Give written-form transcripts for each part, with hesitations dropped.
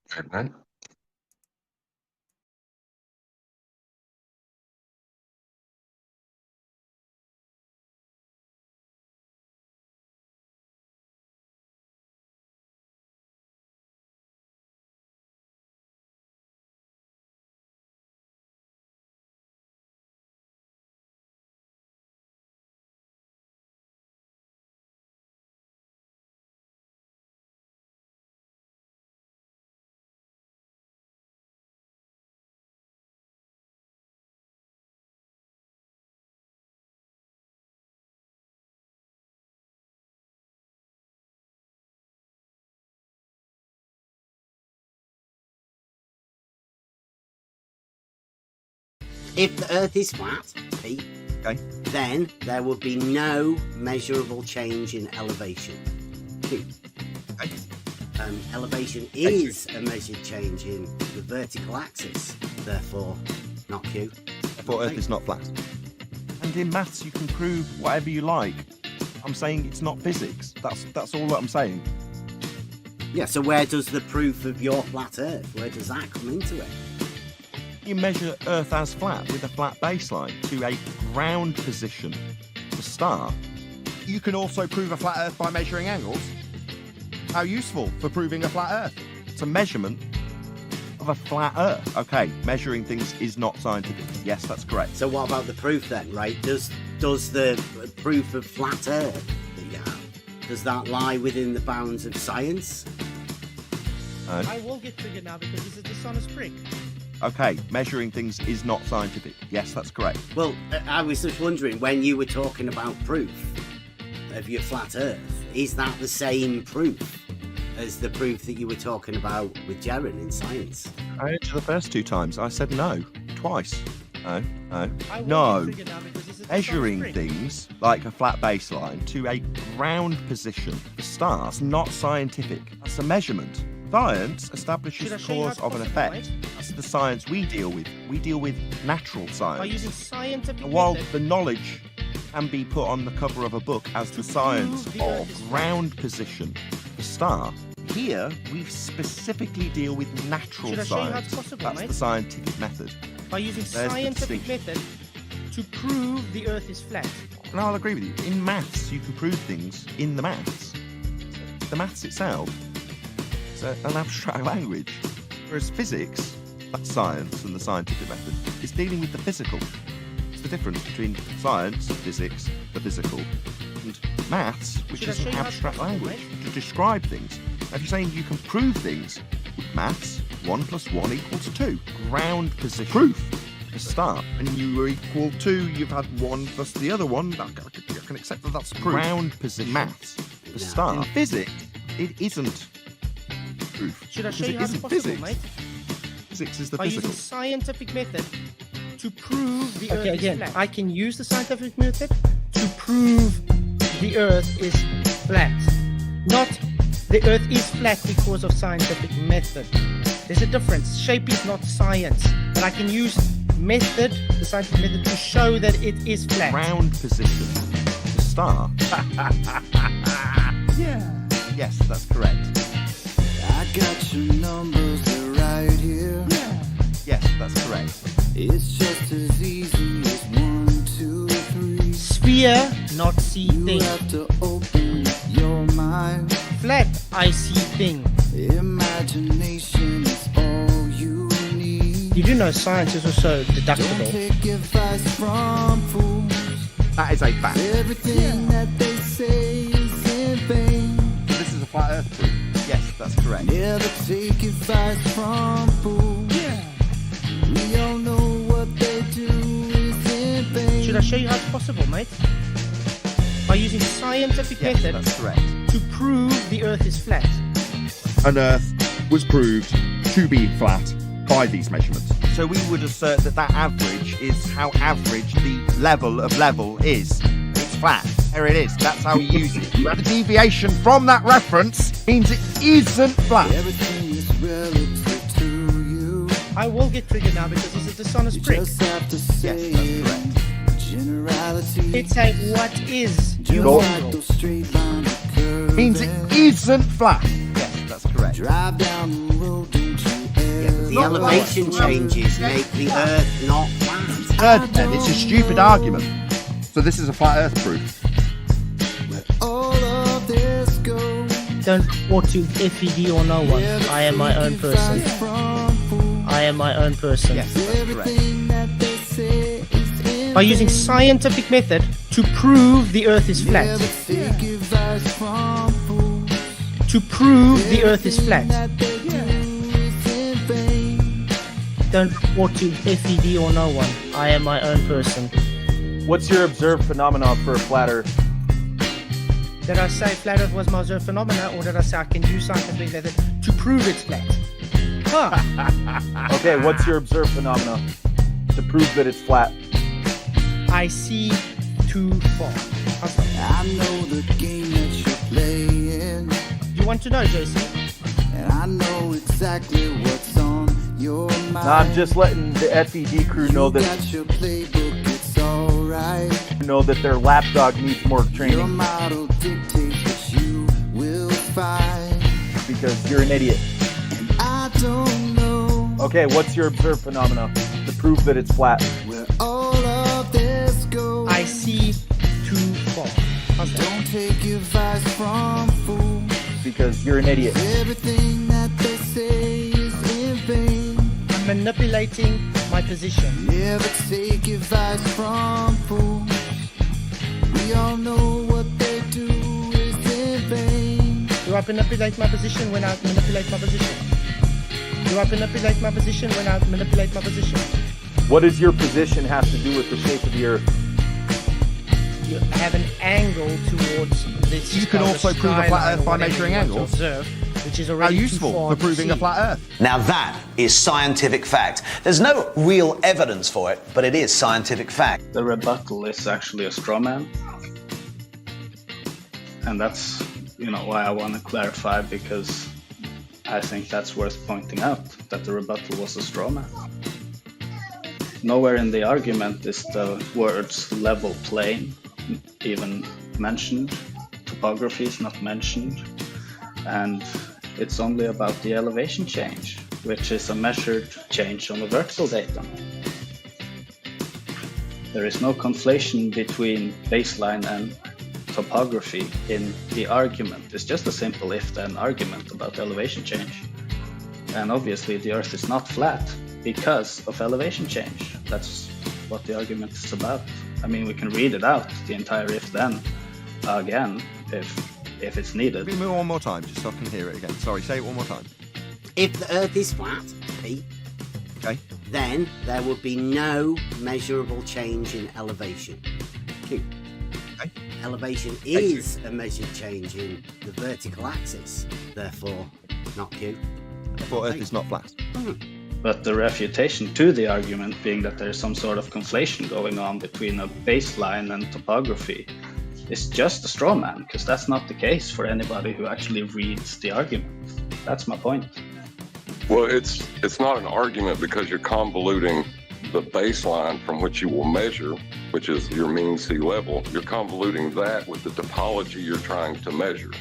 Good man. If the Earth is flat, Pete, then there would be no measurable change in elevation. Q. Elevation is a measured change in the vertical axis, therefore not Q. Therefore Earth is not flat. And in maths you can prove whatever you like. I'm saying it's not physics. That's all that I'm saying. Yeah, so where does the proof of your flat Earth, where does that come into it? You measure Earth as flat with a flat baseline to a ground position to start. You can also prove a flat Earth by measuring angles. How useful for proving a flat Earth? It's a measurement of a flat Earth. Okay, measuring things is not scientific. Yes, that's correct. So what about the proof then, right? Does the proof of flat Earth that you have, does that lie within the bounds of science? No. I will get triggered now because this is dishonest prick. Okay, measuring things is not scientific. Yes, that's correct. Well, I was just wondering, when you were talking about proof of your flat Earth, is that the same proof as the proof that you were talking about with Jaren in science? I answered the first two times. I said no. Twice. No. I will No. get triggered now because this is Measuring dishonest prick. things like a flat baseline to a ground position to start is not scientific. That's a measurement. Science establishes Should I the show you how cause it's of an possible, effect. mate? That's the science we deal with. We deal with natural By science. using scientific And while method, the knowledge can be put on the cover of a book as the science prove the Earth of is flat. ground position to start, here we specifically deal with natural Should I show you how science. it's possible, That's mate? the scientific method. by using There's the scientific distinction. method to prove the Earth is flat. And I'll agree with you. In maths, you can prove things in the maths. The maths itself is an abstract language. Whereas physics, that's science and the scientific method, is dealing with the physical. It's the difference between science, physics, the physical, and maths, which Should I is show an you how it's abstract possible, language mate? to describe things. If you're saying you can prove things with maths, 1 + 1 = 2. Ground position. Proof. To start. And you are equal to, you've had one plus the other one. I can accept that that's proof. Ground position. Maths. To No. start. In physics, it isn't proof. Should I show Because you it how it's isn't possible, physics. mate? Physics is the By physical. using scientific method to prove the Earth Okay, is again, flat. I can use the scientific method to prove the Earth is flat. Not the Earth is flat because of scientific method. There's a difference. Shape is not science. But I can use method, the scientific method, to show that it is flat. Ground position. To start. Yeah. Yes, that's correct. I got your numbers, they're right here. Yes, that's correct. It's just as easy as 1, 2, 3. Sphere, not see You thing. have to open your mind. Flat, I see thing. Imagination is all you need. You do know science is also Don't deductible. take advice from fools. That is a fact. Everything that they say is in vain. This is a flat Earth proof. Yes, that's correct. Never take advice from fools. We all know what they do is in vain. Should I show you how it's possible, mate? By using scientific Yes, method that's correct. to prove the Earth is flat. An Earth was proved to be flat by these measurements. So we would assert that that average is how average the level of level is. It's flat. There it is. That's how we use it. The deviation from that reference means it isn't flat. Everything is relative to you. I will get triggered now because this is dishonest You prick. just have to say that's it. correct. Generality. It's a what is. Just Go. like those straight line curves. Means it isn't flat. Yes, that's correct. correct. Drive down the road, don't you The elevation changes make the Earth not flat. Earth, then, it's a stupid argument. So this is a flat Earth proof. all of this goes. Don't report to FED or no one. I am my own person. I am my own person. Yes, that's correct. Everything that they say is in By using scientific method to prove the Earth is flat. never take advice from fools. To prove the Earth is flat. That they do is in vain. Don't report to FED or no one. I am my own person. What's your observed phenomenon for a flat Earth? Did I say flat Earth was my observed phenomena, or did I say I can use scientific method to prove it's flat? Huh. Okay, what's your observed phenomena to prove that it's flat? I see too far. How's that? I know the game that you're playing, You want to know, JC? and I know exactly what's on your mind. Now, I'm just letting the FED crew know You that got your playbook, it's alright. their lapdog needs more Your training model dictates what you will find, because you're an idiot. and I don't know Okay, what's your observed phenomena to prove that it's flat? where all of this goes. I see too far. How's that? Don't take advice from fools. Because you're an idiot. Everything that they say is in vain. I'm manipulating my position. Never take advice from fools. We all know what they do is in vain. Do I manipulate my position when I manipulate my position? Do I manipulate my position when I manipulate my position? What does your position have to do with the shape of the Earth? You have an angle towards this. You can also prove a flat Earth by measuring angles. Observe, which is How already too useful far for to proving a see. flat Earth. Now that is scientific fact. There's no real evidence for it, but it is scientific fact. The rebuttal is actually a straw man. And that's, why I want to clarify, because I think that's worth pointing out, that the rebuttal was a straw man. Nowhere in the argument is the words level plane even mentioned. Topography is not mentioned. And it's only about the elevation change, which is a measured change on the vertical datum. There is no conflation between baseline and topography in the argument. It's just a simple if-then argument about elevation change. And obviously the Earth is not flat because of elevation change. That's what the argument is about. I mean, we can read it out, the entire if-then, again, if it's needed. Give me one more time, just so I can hear it again. Sorry, say it one more time. If the Earth is flat, Pete, Okay. then there would be no measurable change in elevation. Q. Okay. Elevation is a measured change in the vertical axis, therefore not Q. I thought Earth is not flat. But the refutation to the argument being that there's some sort of conflation going on between a baseline and topography is just a straw man, because that's not the case for anybody who actually reads the argument. That's my point. Well, it's not an argument because you're convoluting the baseline from which you will measure, which is your mean sea level. You're convoluting that with the topology you're trying to measure.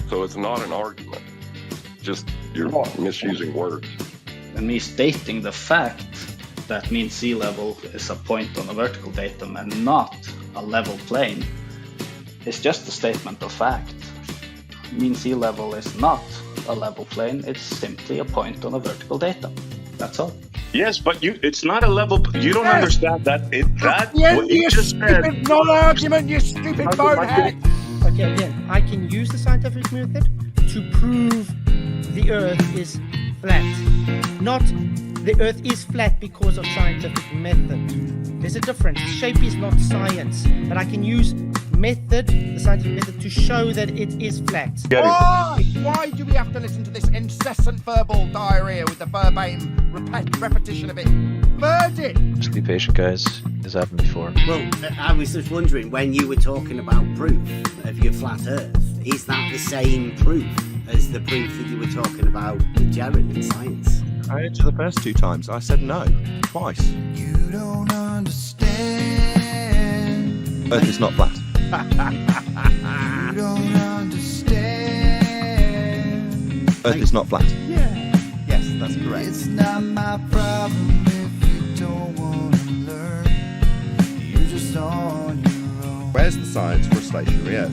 So it's not an argument. Just you're misusing words. And me stating the fact that mean sea level is a point on a vertical datum and not a level plane is just a statement of fact. Mean sea level is not a level plane, it's simply a point on a vertical datum. That's all. Yes, but it's not a level. You don't understand that. What you just said. Stupid non-argument, you stupid bonehead! Okay, again, I can use the scientific method to prove the Earth is flat. Not the Earth is flat because of scientific method. There's a difference. Shape is not science, but I can use the scientific method, to show that it is flat. Why do we have to listen to this incessant verbal diarrhea with the verbatim repetition of it? Bird it! Just be patient, guys. This happened before. Well, I was just wondering, when you were talking about proof of your flat Earth, is that the same proof as the proof that you were talking about with Jaron in science? I heard you the first two times. I said no, twice. You don't understand. Earth is not flat. You don't understand. Earth is not flat. Yeah. Yes, that's correct. It's not my problem if you don't want to learn. You're just on your own. Where's the science for a stationary Earth?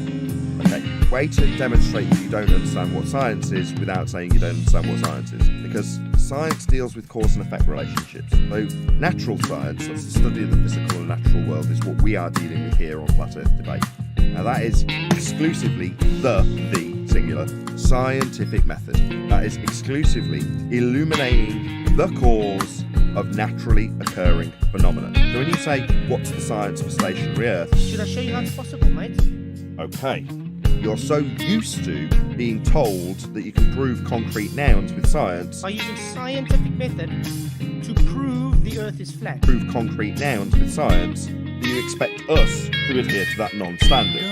Okay, way to demonstrate that you don't understand what science is without saying you don't understand what science is. Because science deals with cause and effect relationships. Though natural science, that's the study of the physical and natural world, is what we are dealing with here on Flat Earth Debate. Now that is exclusively the singular scientific method. That is exclusively illuminating the cause of naturally occurring phenomena. So when you say, what's the science for stationary Earth? Should I show you how it's possible, mate? Okay. You're so used to being told that you can prove concrete nouns with science. By using scientific method to prove the Earth is flat. Prove concrete nouns with science. Do you expect us to adhere to that non-standard?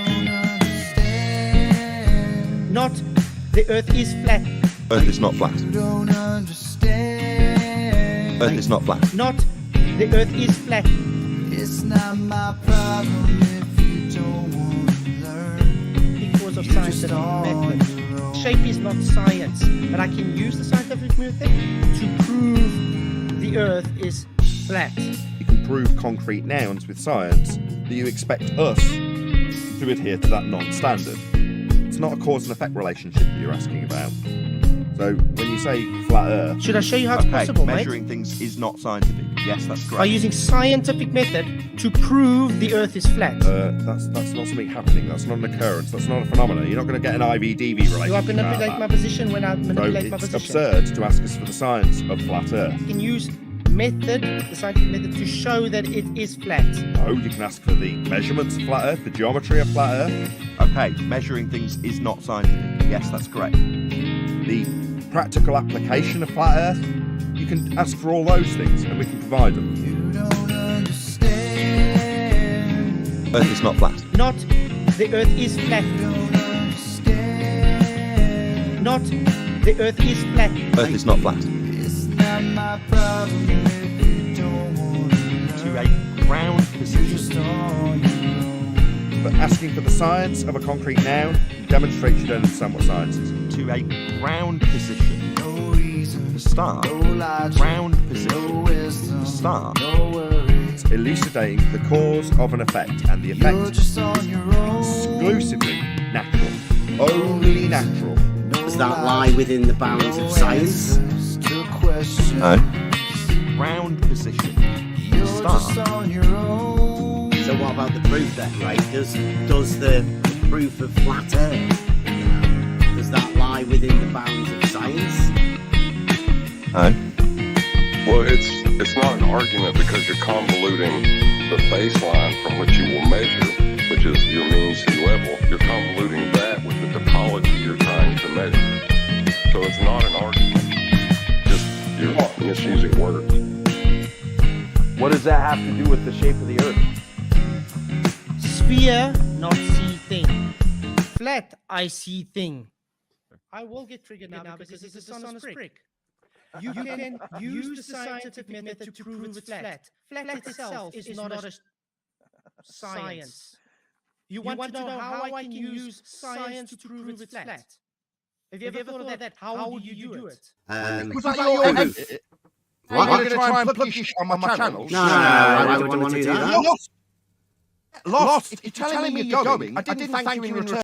Not the Earth is flat. Earth is not flat. Don't understand. Earth is not flat. Not the Earth is flat. It's not my problem if you don't want to learn. Because of scientific method. Shape is not science, but I can use the scientific method to prove the Earth is flat. You can prove concrete nouns with science. Do you expect us to adhere to that non-standard? It's not a cause and effect relationship that you're asking about. So when you say flat Earth... Should I show you how it's possible, measuring mate? things is not scientific. Yes, that's correct. By using scientific method to prove the Earth is flat. That's not something happening. That's not an occurrence. That's not a phenomenon. You're not going to get an IVDV relationship. You are manipulate my position when I manipulate my It's position. absurd to ask us for the science of flat Earth. You can use method, the scientific method, to show that it is flat. No, you can ask for the measurements of flat Earth, the geometry of flat Earth. Okay, measuring things is not scientific. Yes, that's correct. The practical application of flat Earth, you can ask for all those things and we can provide them. You don't understand. Earth is not flat. Not the Earth is flat. You don't understand. Not the Earth is flat. Earth is not flat. It's not my problem if you don't want to To learn. a ground You're position. just on your own. But asking for the science of a concrete noun demonstrates you don't understand what science is. To a ground position. No reason, To start. no logic, Ground no position. wisdom, To start. no worries. It's elucidating the cause of an effect, and the You're effect just on your own. exclusively natural. Only natural. Does that lie within the bounds of science? To question. No. Ground position. You're To start. just on your own. So what about the proof then, right? Does the proof of flat Earth, does that lie within the bounds of science? No. Well, it's not an argument because you're convoluting the baseline from which you will measure, which is your mean sea level. You're convoluting that with the topology you're trying to measure. So it's not an argument. Just you're misusing words. What does that have to do with the shape of the Earth? Sphere, not see thing. Flat, I see thing. I will get triggered now because it's a dishonest prick. You can use the scientific method to prove it's flat. Flat itself is not a science. You want to know how I can use science to prove it's flat? Have you ever thought of that? How would you do it? Was that your method? Are you going to try and plug your shit on my channel? No, I wouldn't want to do that. Lost. If you're telling me you're going, I didn't thank you in return.